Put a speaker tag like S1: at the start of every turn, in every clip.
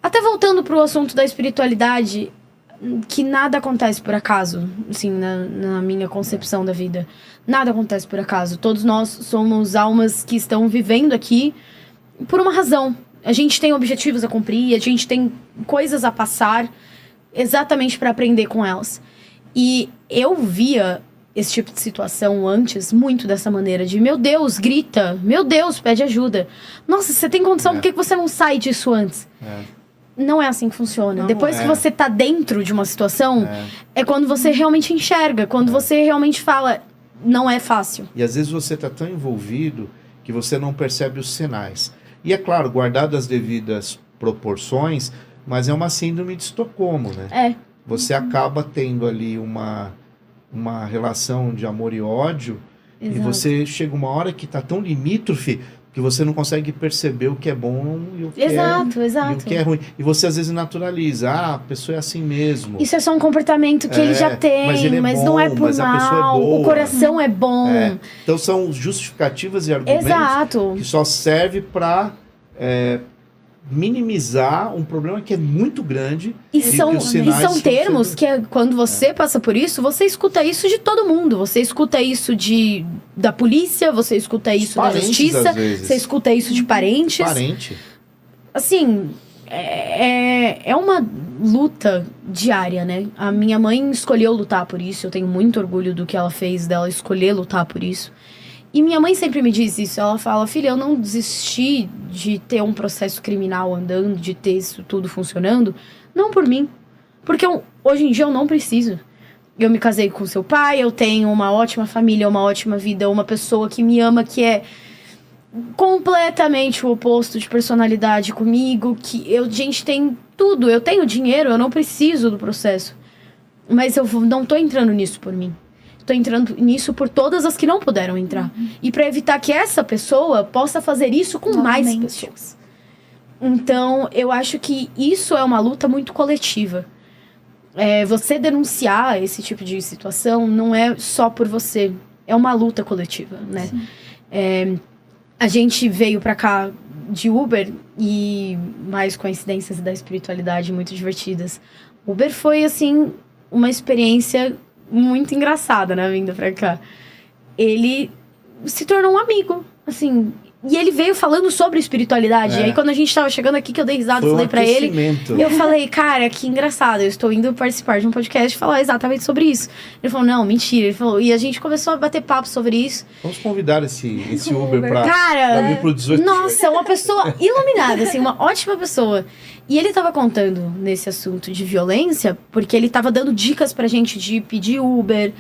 S1: Até voltando pro assunto da espiritualidade, que nada acontece por acaso, assim, na minha concepção da vida. Nada acontece por acaso. Todos nós somos almas que estão vivendo aqui por uma razão. A gente tem objetivos a cumprir, a gente tem coisas a passar exatamente para aprender com elas. E eu via esse tipo de situação antes muito dessa maneira de, meu Deus, grita, meu Deus, pede ajuda. Nossa, você tem condição, por que você não sai disso antes? Não é assim que funciona. Depois que você tá dentro de uma situação, é quando você realmente enxerga, quando você realmente fala, não é fácil.
S2: E às vezes você tá tão envolvido que você não percebe os sinais. E é claro, guardado as devidas proporções, mas é uma síndrome de Estocolmo, né? Você acaba tendo ali uma relação de amor e ódio, e você chega uma hora que tá tão limítrofe que você não consegue perceber o que é bom e o que,
S1: exato.
S2: E o que é ruim. E você às vezes naturaliza, a pessoa é assim mesmo.
S1: Isso é só um comportamento que ele já tem, mas não é por mal, o coração é bom.
S2: Então são justificativas e argumentos que só serve para minimizar um problema que é muito grande.
S1: E são termos que quando você passa por isso, você escuta isso de todo mundo. Você escuta isso da polícia, você escuta isso da justiça, você escuta isso de parentes. Assim, é uma luta diária, né? A minha mãe escolheu lutar por isso. Eu tenho muito orgulho do que ela fez, dela escolher lutar por isso. E minha mãe sempre me diz isso. Ela fala, filha, eu não desisti de ter um processo criminal andando, de ter isso tudo funcionando, não por mim. Porque hoje em dia eu não preciso. Eu me casei com seu pai, eu tenho uma ótima família, uma ótima vida, uma pessoa que me ama, que é completamente o oposto de personalidade comigo, que a gente tem tudo. Eu tenho dinheiro, eu não preciso do processo. Mas eu não tô entrando nisso por mim. Tô entrando nisso por todas as que não puderam entrar. E para evitar que essa pessoa possa fazer isso com mais pessoas. Então, eu acho que isso é uma luta muito coletiva. Você denunciar esse tipo de situação não é só por você. É uma luta coletiva, né? A gente veio pra cá de Uber e mais coincidências da espiritualidade muito divertidas. Uber foi, assim, uma experiência muito engraçada na vinda pra cá. Ele se tornou um amigo, assim, e ele veio falando sobre espiritualidade. E aí quando a gente tava chegando aqui, que eu dei risada e falei pra ele, eu falei, cara, que engraçado, eu estou indo participar de um podcast e falar exatamente sobre isso. Ele falou, não, mentira. Ele falou, e a gente começou a bater papo sobre isso.
S2: Vamos convidar esse Uber pra
S1: cara,
S2: vir pro 18.
S1: Nossa, uma pessoa iluminada, assim, uma ótima pessoa. E ele tava contando nesse assunto de violência, porque ele tava dando dicas pra gente de pedir Uber.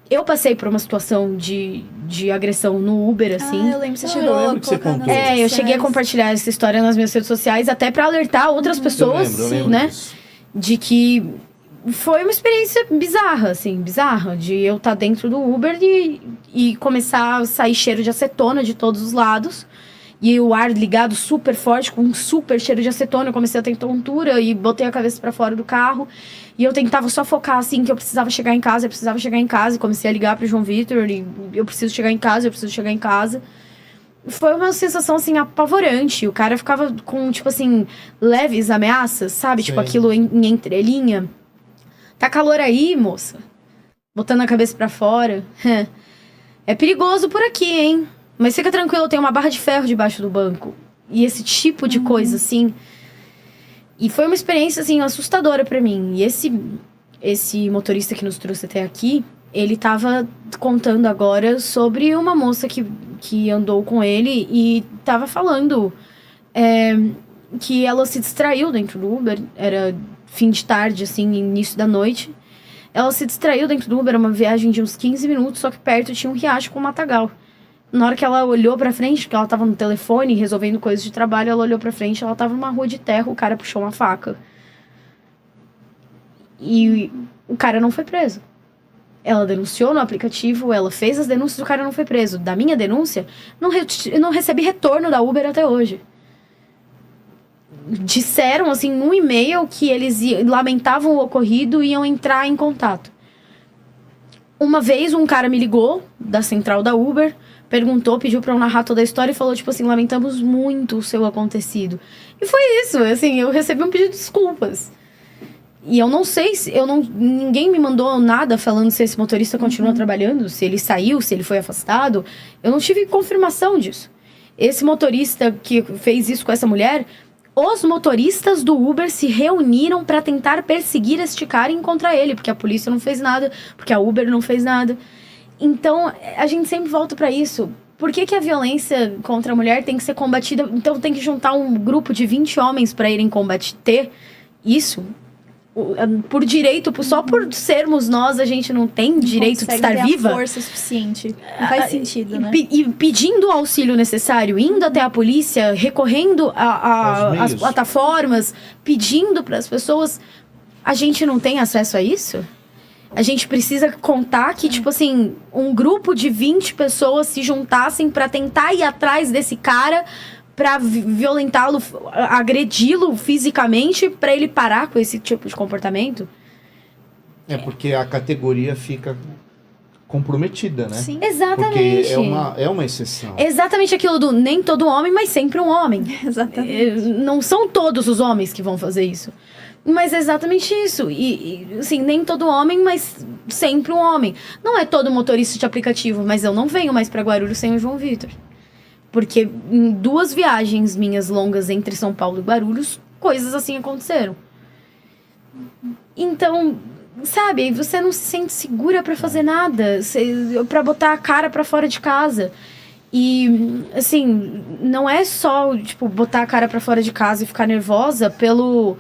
S1: Eu passei por uma situação de agressão no Uber, assim.
S3: Eu lembro, você chegou a colocar nas redes sociais.
S1: Eu cheguei a compartilhar essa história nas minhas redes sociais, até pra alertar outras pessoas,
S2: eu lembro
S1: né?
S2: Disso.
S1: De que foi uma experiência bizarra, assim, bizarra. De eu estar dentro do Uber e começar a sair cheiro de acetona de todos os lados. E o ar ligado super forte, com um super cheiro de acetona. Eu comecei a ter tontura e botei a cabeça pra fora do carro. E eu tentava só focar, assim, que eu precisava chegar em casa. E comecei a ligar pro João Vitor. E eu preciso chegar em casa. Foi uma sensação, assim, apavorante. O cara ficava com, tipo assim, leves ameaças, sabe?
S2: Sim.
S1: Tipo, aquilo em entrelinha. Tá calor aí, moça? Botando a cabeça pra fora. É perigoso por aqui, hein? Mas fica tranquilo, tem uma barra de ferro debaixo do banco. E esse tipo de coisa, assim. E foi uma experiência, assim, assustadora pra mim. E esse motorista que nos trouxe até aqui, ele tava contando agora sobre uma moça que andou com ele e tava falando que ela se distraiu dentro do Uber. Era fim de tarde, assim, início da noite. Ela se distraiu dentro do Uber, era uma viagem de uns 15 minutos, só que perto tinha um riacho com um matagal. Na hora que ela olhou pra frente, porque ela tava no telefone resolvendo coisas de trabalho, ela olhou pra frente, ela tava numa rua de terra, o cara puxou uma faca. E o cara não foi preso. Ela denunciou no aplicativo, ela fez as denúncias, o cara não foi preso. Da minha denúncia, não recebi retorno da Uber até hoje. Disseram, assim, num e-mail que eles lamentavam o ocorrido e iam entrar em contato. Uma vez um cara me ligou da central da Uber, perguntou, pediu pra eu narrar toda a história e falou, tipo assim, lamentamos muito o seu acontecido. E foi isso, assim, eu recebi um pedido de desculpas. E eu não sei se... ninguém me mandou nada falando se esse motorista continua trabalhando, se ele saiu, se ele foi afastado. Eu não tive confirmação disso. Esse motorista que fez isso com essa mulher... Os motoristas do Uber se reuniram para tentar perseguir este cara e encontrar ele, porque a polícia não fez nada, porque a Uber não fez nada. Então, a gente sempre volta para isso. Por que a violência contra a mulher tem que ser combatida? Então, tem que juntar um grupo de 20 homens para irem combater isso? Por direito, só por sermos nós, a gente não tem direito de estar viva.
S3: Não força suficiente. Não faz sentido, né?
S1: E pedindo o auxílio necessário, indo até a polícia, recorrendo às plataformas, pedindo para as pessoas. A gente não tem acesso a isso? A gente precisa contar que, tipo assim, um grupo de 20 pessoas se juntassem para tentar ir atrás desse cara, pra violentá-lo, agredi-lo fisicamente, pra ele parar com esse tipo de comportamento.
S2: É porque a categoria fica comprometida, né?
S1: Sim, exatamente.
S2: Porque é uma exceção.
S1: Exatamente aquilo do nem todo homem, mas sempre um homem.
S3: Exatamente.
S1: Não são todos os homens que vão fazer isso. Mas é exatamente isso. E assim, nem todo homem, mas sempre um homem. Não é todo motorista de aplicativo, mas eu não venho mais pra Guarulhos sem o João Vitor. Porque em 2 viagens minhas longas entre São Paulo e Guarulhos, coisas assim aconteceram. Então, sabe, você não se sente segura pra fazer nada, pra botar a cara pra fora de casa. E, assim, não é só, tipo, botar a cara pra fora de casa e ficar nervosa pelo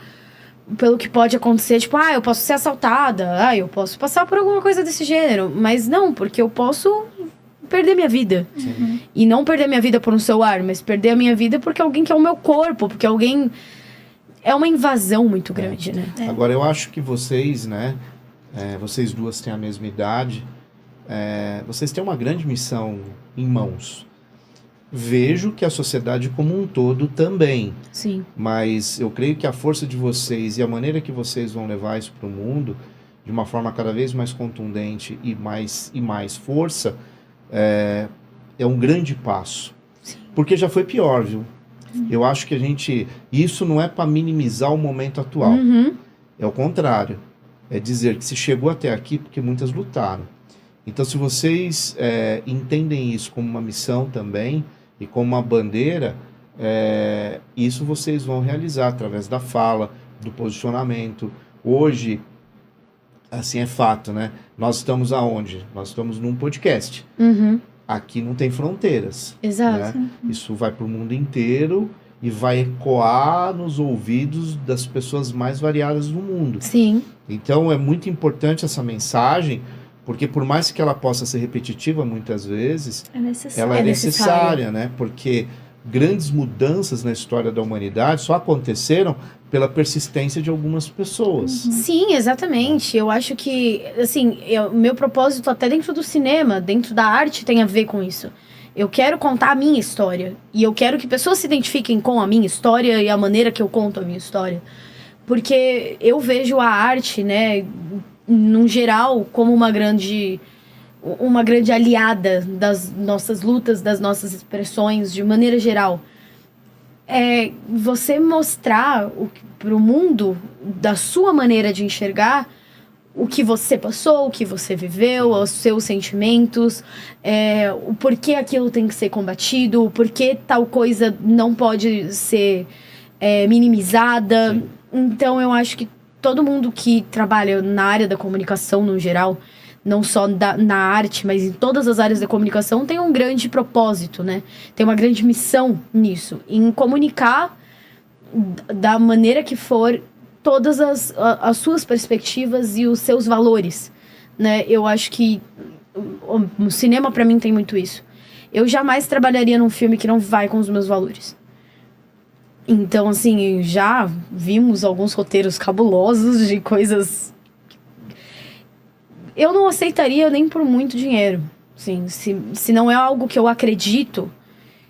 S1: que pode acontecer. Tipo, eu posso ser assaltada, eu posso passar por alguma coisa desse gênero. Mas não, porque eu posso perder minha vida.
S2: Sim.
S1: E não perder minha vida por um celular, mas perder a minha vida porque alguém quer o meu corpo, porque alguém... É uma invasão muito grande, né?
S2: Agora, eu acho que vocês, né? Vocês duas têm a mesma idade. Vocês têm uma grande missão em mãos. Vejo que a sociedade como um todo também.
S1: Sim.
S2: Mas eu creio que a força de vocês e a maneira que vocês vão levar isso para o mundo, de uma forma cada vez mais contundente e mais força, é um grande passo.
S1: Sim.
S2: Porque já foi pior, viu? Eu acho que isso não é para minimizar o momento atual. É o contrário. É dizer que se chegou até aqui porque muitas lutaram. Então, se vocês entendem isso como uma missão também e como uma bandeira, isso vocês vão realizar através da fala, do posicionamento. Hoje, assim, é fato, né? Nós estamos aonde? Nós estamos num podcast. Aqui não tem fronteiras.
S1: Exato.
S2: Né? Isso vai para o mundo inteiro e vai ecoar nos ouvidos das pessoas mais variadas do mundo.
S1: Sim.
S2: Então é muito importante essa mensagem, porque por mais que ela possa ser repetitiva muitas vezes, ela é necessária, né? Porque grandes mudanças na história da humanidade só aconteceram pela persistência de algumas pessoas.
S1: Sim, exatamente. Eu acho que, assim, meu propósito até dentro do cinema, dentro da arte, tem a ver com isso. Eu quero contar a minha história. E eu quero que pessoas se identifiquem com a minha história e a maneira que eu conto a minha história. Porque eu vejo a arte, né, no geral, como uma grande aliada das nossas lutas, das nossas expressões, de maneira geral. Você mostrar para o mundo, da sua maneira de enxergar, o que você passou, o que você viveu, os seus sentimentos, o porquê aquilo tem que ser combatido, o porquê tal coisa não pode ser minimizada. Sim. Então, eu acho que todo mundo que trabalha na área da comunicação, no geral, não só na arte, mas em todas as áreas da comunicação, tem um grande propósito, né? Tem uma grande missão nisso, em comunicar da maneira que for todas as suas perspectivas e os seus valores, né? Eu acho que o cinema, pra mim, tem muito isso. Eu jamais trabalharia num filme que não vai com os meus valores. Então, assim, já vimos alguns roteiros cabulosos de coisas... Eu não aceitaria nem por muito dinheiro. Assim, se não é algo que eu acredito,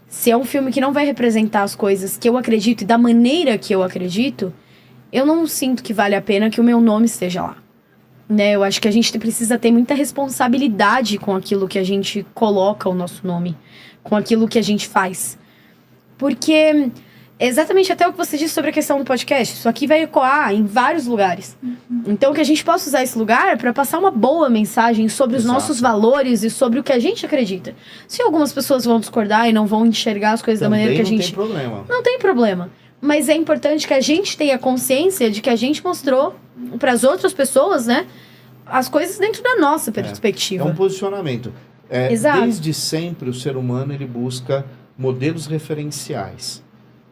S1: se é um filme que não vai representar as coisas que eu acredito e da maneira que eu acredito, eu não sinto que vale a pena que o meu nome esteja lá. né? Eu acho que a gente precisa ter muita responsabilidade com aquilo que a gente coloca o nosso nome, com aquilo que a gente faz. Porque exatamente até o que você disse sobre a questão do podcast, isso aqui vai ecoar em vários lugares. Então que a gente possa usar esse lugar para passar uma boa mensagem sobre os nossos valores e sobre o que a gente acredita. Se algumas pessoas vão discordar e não vão enxergar as coisas
S2: também
S1: da maneira que a gente...
S2: não tem problema.
S1: Não tem problema. Mas é importante que a gente tenha consciência de que a gente mostrou para as outras pessoas, né, as coisas dentro da nossa perspectiva.
S2: É um posicionamento.
S1: Exato.
S2: Desde sempre o ser humano ele busca modelos referenciais.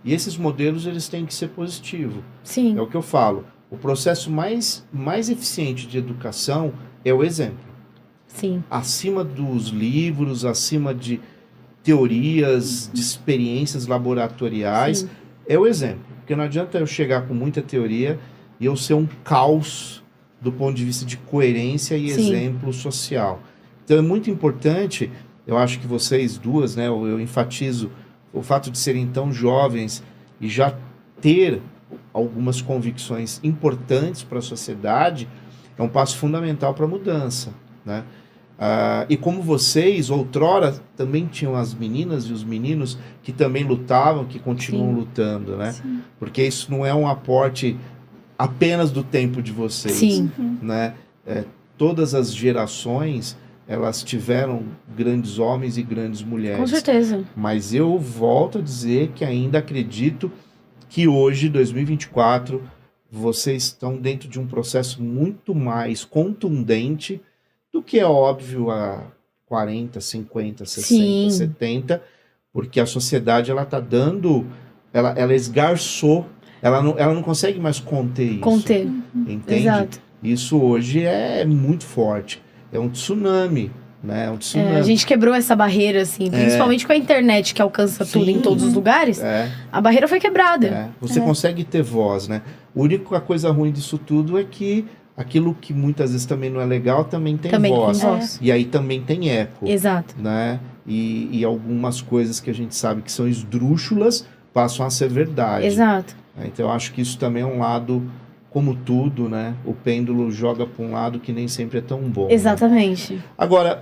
S2: E esses modelos eles têm que ser positivos.
S1: Sim.
S2: É o que eu falo. O processo mais eficiente de educação é o exemplo.
S1: Sim.
S2: Acima dos livros, acima de teorias, de experiências laboratoriais,
S1: Sim.
S2: é o exemplo. Porque não adianta eu chegar com muita teoria e eu ser um caos do ponto de vista de coerência e
S1: Sim.
S2: exemplo social. Então é muito importante, eu acho que vocês duas, né, eu enfatizo o fato de serem tão jovens e já ter algumas convicções importantes para a sociedade, é um passo fundamental para a mudança, né? E como vocês, outrora, também tinham as meninas e os meninos que também lutavam, que continuam
S1: Sim.
S2: lutando, né?
S3: Sim.
S2: Porque isso não é um aporte apenas do tempo de vocês,
S1: Sim.
S2: né? Todas as gerações, elas tiveram grandes homens e grandes mulheres.
S1: Com certeza.
S2: Mas eu volto a dizer que ainda acredito que hoje, 2024, vocês estão dentro de um processo muito mais contundente do que é óbvio há 40, 50, 60,
S1: Sim.
S2: 70, porque a sociedade ela está dando, ela esgarçou, ela não consegue mais conter isso.
S1: Conter.
S2: Entende?
S1: Exato.
S2: Isso hoje é muito forte. É um tsunami, né? É um tsunami.
S1: A gente quebrou essa barreira, assim, principalmente com a internet que alcança tudo em todos os lugares. A barreira foi quebrada.
S2: Você consegue ter voz, né? A única coisa ruim disso tudo é que aquilo que muitas vezes também não é legal também tem voz.
S1: Tem voz.
S2: E aí também tem eco.
S1: Exato.
S2: Né? E algumas coisas que a gente sabe que são esdrúxulas passam a ser verdade.
S1: Exato.
S2: Então eu acho que isso também é um lado, como tudo, né? O pêndulo joga para um lado que nem sempre é tão bom.
S1: Exatamente.
S2: Né? Agora,